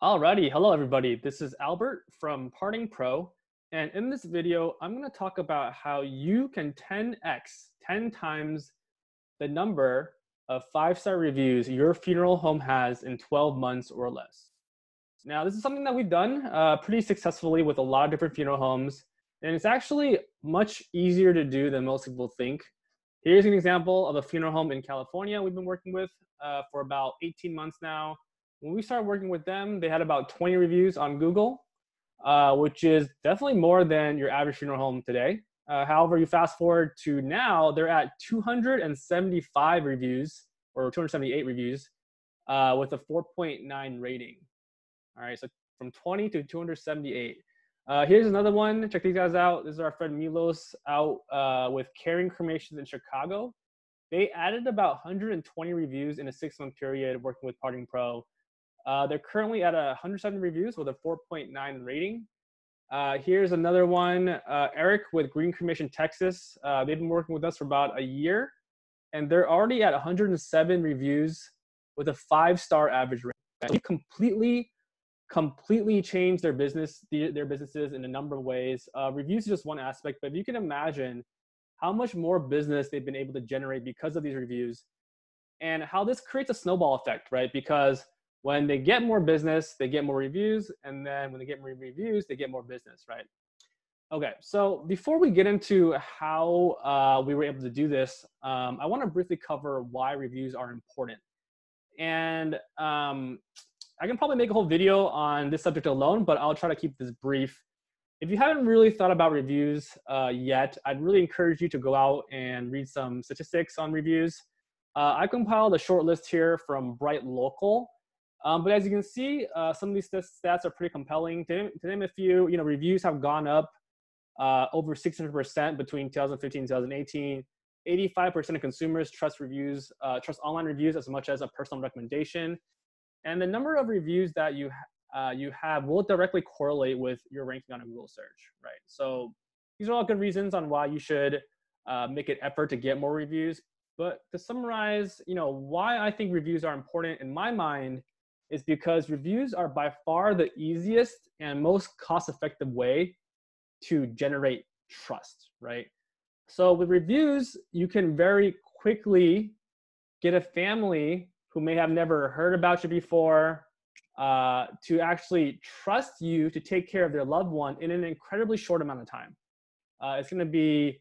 Alrighty, hello everybody. This is Albert from Parting Pro, and in this video, I'm going to talk about how you can 10x, 10 times the number of five-star reviews your funeral home has in 12 months or less. Now, this is something that we've done pretty successfully with a lot of different funeral homes, and it's actually much easier to do than most people think. Here's an example of a funeral home in California we've been working with for about 18 months now. When we started working with them, they had about 20 reviews on Google, which is definitely more than your average funeral home today. However, you fast forward to now, they're at 275 reviews or 278 reviews with a 4.9 rating. All right, so from 20 to 278. Here's another one. Check these guys out. This is our friend Milos out with Caring Cremations in Chicago. They added about 120 reviews in a 6-month period working with Parting Pro. They're currently at 170 reviews with a 4.9 rating. Here's another one, Eric with Green Cremation, Texas. They've been working with us for about a year, and they're already at 107 reviews with a 5-star average rating. So they completely changed their businesses in a number of ways. Reviews is just one aspect, but if you can imagine how much more business they've been able to generate because of these reviews, and how this creates a snowball effect, right? Because when they get more business, they get more reviews, and then when they get more reviews, they get more business, right? Okay, so before we get into how we were able to do this, I want to briefly cover why reviews are important. And I can probably make a whole video on this subject alone, but I'll try to keep this brief. If you haven't really thought about reviews yet, I'd really encourage you to go out and read some statistics on reviews. I compiled a short list here from Bright Local. But as you can see, some of these stats are pretty compelling. To name a few, reviews have gone up over 600% between 2015 and 2018. 85% of consumers trust online reviews as much as a personal recommendation. And the number of reviews that you have will directly correlate with your ranking on a Google search, right? So these are all good reasons on why you should make an effort to get more reviews. But to summarize, why I think reviews are important in my mind is because reviews are by far the easiest and most cost-effective way to generate trust, right? So with reviews, you can very quickly get a family who may have never heard about you before to actually trust you to take care of their loved one in an incredibly short amount of time. It's going to be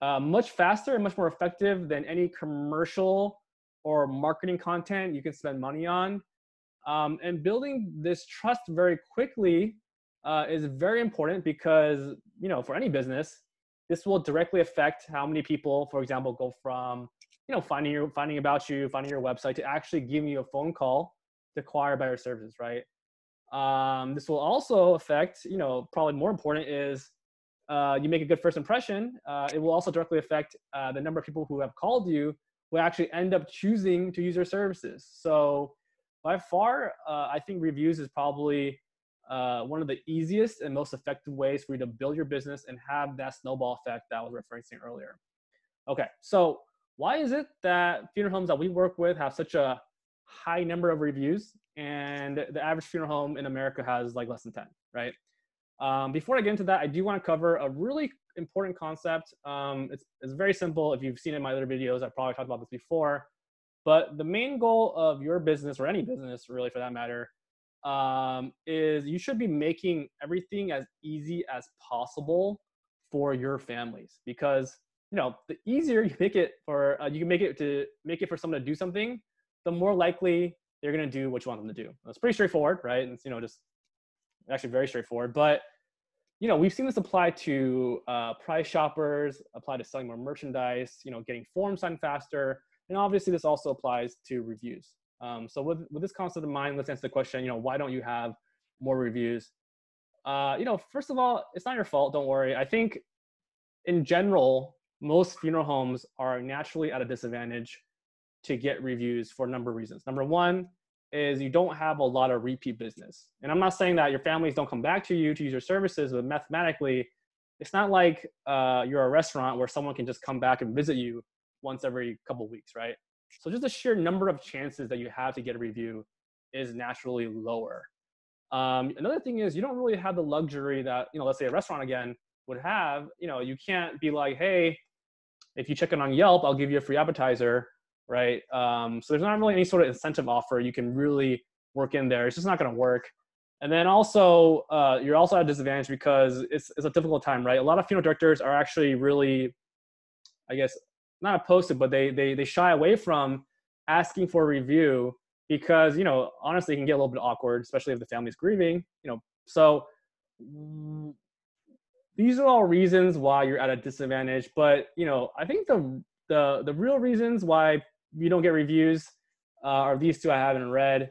much faster and much more effective than any commercial or marketing content you can spend money on. And building this trust very quickly is very important because, for any business, this will directly affect how many people, for example, go from, finding about you, finding your website to actually giving you a phone call to acquire better services, right? This will also affect, probably more important is you make a good first impression. It will also directly affect the number of people who have called you who actually end up choosing to use your services. So by far, I think reviews is probably one of the easiest and most effective ways for you to build your business and have that snowball effect that I was referencing earlier. Okay, so why is it that funeral homes that we work with have such a high number of reviews and the average funeral home in America has like less than 10, right? Before I get into that, I do want to cover a really important concept. It's very simple. If you've seen it in my other videos, I've probably talked about this before. But the main goal of your business, or any business really for that matter, is you should be making everything as easy as possible for your families. Because the easier you make it for for someone to do something, the more likely they're going to do what you want them to do. It's pretty straightforward, right? It's just actually very straightforward. But we've seen this apply to price shoppers, apply to selling more merchandise, getting forms signed faster. And obviously, this also applies to reviews. So with this concept in mind, let's answer the question, why don't you have more reviews? First of all, it's not your fault. Don't worry. I think in general, most funeral homes are naturally at a disadvantage to get reviews for a number of reasons. Number one is you don't have a lot of repeat business. And I'm not saying that your families don't come back to you to use your services, but mathematically, it's not like you're a restaurant where someone can just come back and visit you once every couple of weeks, right? So just the sheer number of chances that you have to get a review is naturally lower. Another thing is you don't really have the luxury that, let's say a restaurant again would have. You can't be like, hey, if you check in on Yelp, I'll give you a free appetizer, right? So there's not really any sort of incentive offer you can really work in there. It's just not going to work. And then also, you're also at a disadvantage because it's a difficult time, right? A lot of funeral directors are actually really, I guess, not opposed to, but they shy away from asking for a review because, honestly, it can get a little bit awkward, especially if the family's grieving, So these are all reasons why you're at a disadvantage. But, I think the real reasons why you don't get reviews are these two I haven't read.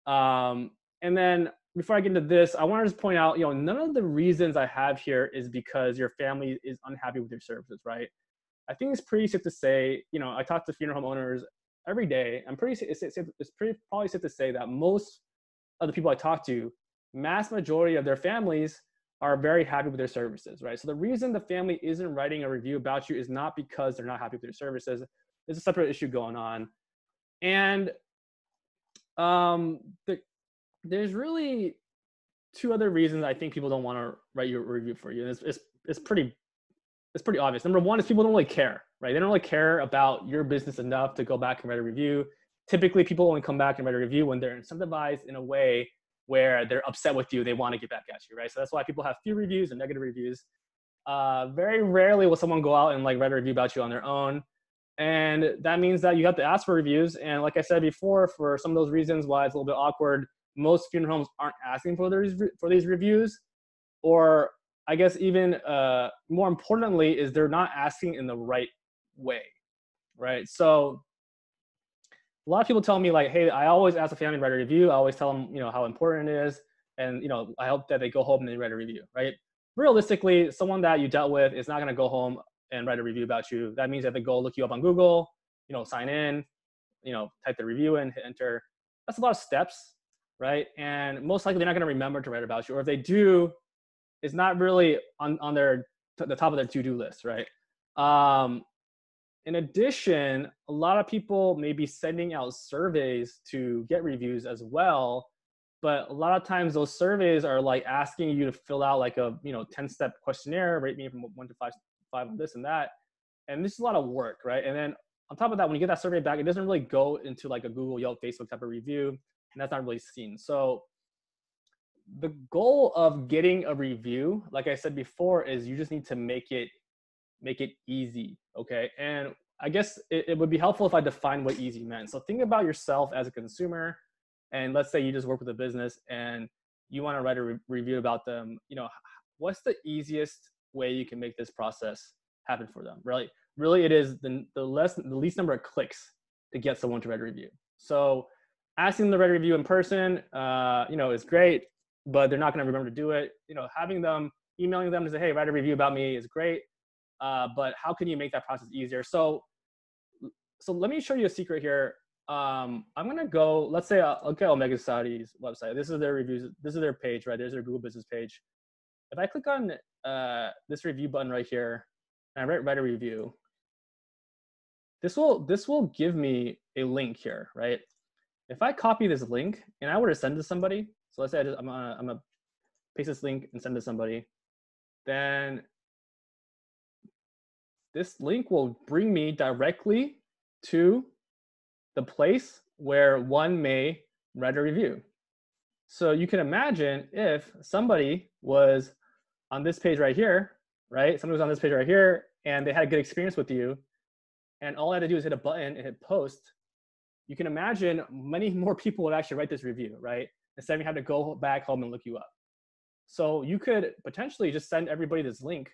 And then before I get into this, I want to just point out, none of the reasons I have here is because your family is unhappy with your services, right? I think it's pretty safe to say, I talk to funeral home owners every day. It's probably safe to say that most of the people I talk to, mass majority of their families are very happy with their services, right? So the reason the family isn't writing a review about you is not because they're not happy with your services. There's a separate issue going on. And there's really two other reasons I think people don't want to write your review for you. And it's pretty obvious. Number one is people don't really care, right? They don't really care about your business enough to go back and write a review. Typically, people only come back and write a review when they're incentivized in a way where they're upset with you, they want to get back at you, right? So that's why people have few reviews and negative reviews. Very rarely will someone go out and write a review about you on their own. And that means that you have to ask for reviews. And like I said before, for some of those reasons why it's a little bit awkward, most funeral homes aren't asking for these reviews. Or I guess even more importantly is they're not asking in the right way, right? So a lot of people tell me hey, I always ask the family to write a review. I always tell them, how important it is. And, I hope that they go home and they write a review, right? Realistically, someone that you dealt with is not going to go home and write a review about you. That means that they go look you up on Google, sign in, type the review in, hit enter. That's a lot of steps, right? And most likely they're not going to remember to write about you. Or if they do, it's not really on the top of their to-do list, right? In addition, a lot of people may be sending out surveys to get reviews as well, but a lot of times those surveys are asking you to fill out a 10-step questionnaire, rate me from 1 to 5 on this and that, and this is a lot of work, right? And then on top of that, when you get that survey back, it doesn't really go into a Google, Yelp, Facebook type of review, and that's not really seen. So the goal of getting a review, like I said before, is you just need to make it easy, okay? And I guess it would be helpful if I define what easy meant. So think about yourself as a consumer, and let's say you just work with a business and you want to write a review about them. What's the easiest way you can make this process happen for them? Really, it is the least number of clicks to get someone to write a review. So asking them to write a review in person, is great, but they're not going to remember to do it. Emailing them to say, hey, write a review about me is great. But how can you make that process easier? So let me show you a secret here. I'm gonna go. Let's say I'll get Omega Society's website. This is their reviews. This is their page, right? There's their Google Business page. If I click on this review button right here, and I write a review, this will give me a link here, right? If I copy this link and I were to send to somebody, so let's say I'm gonna paste this link and send to somebody, then this link will bring me directly to the place where one may write a review. So you can imagine if somebody was on this page right here, right? Somebody was on this page right here and they had a good experience with you, and all I had to do is hit a button and hit post. You can imagine many more people would actually write this review, right? Instead of having to go back home and look you up. So you could potentially just send everybody this link,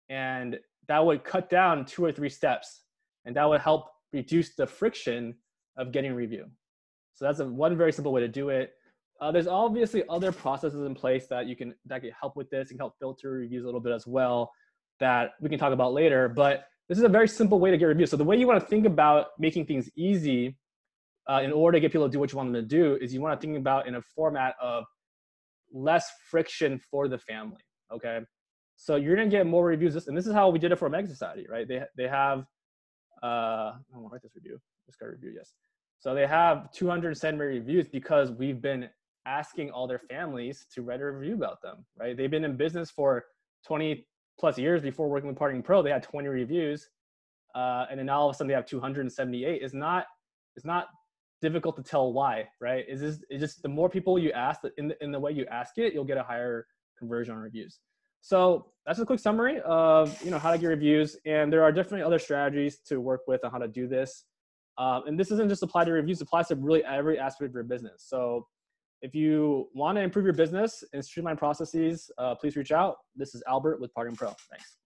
and that would cut down 2 or 3 steps, and that would help reduce the friction of getting a review. So that's one very simple way to do it. There's obviously other processes in place that can help with this and help filter reviews a little bit as well that we can talk about later. But this is a very simple way to get reviews. So the way you want to think about making things easy in order to get people to do what you want them to do is you want to think about in a format of less friction for the family, okay? So you're going to get more reviews. And this is how we did it for Omega Society, right? They have, I want to write this review. Just got a review, yes. So they have 270 reviews because we've been asking all their families to write a review about them, right? They've been in business for 20 plus years. Before working with Parting Pro, they had 20 reviews. And then now all of a sudden they have 278. It's not difficult to tell why, right? It's just the more people you ask, in the way you ask it, you'll get a higher conversion on reviews. So that's a quick summary of how to get reviews, and there are definitely other strategies to work with on how to do this. And this doesn't just apply to reviews; it applies to really every aspect of your business. So if you want to improve your business and streamline processes, please reach out. This is Albert with Parting Pro. Thanks.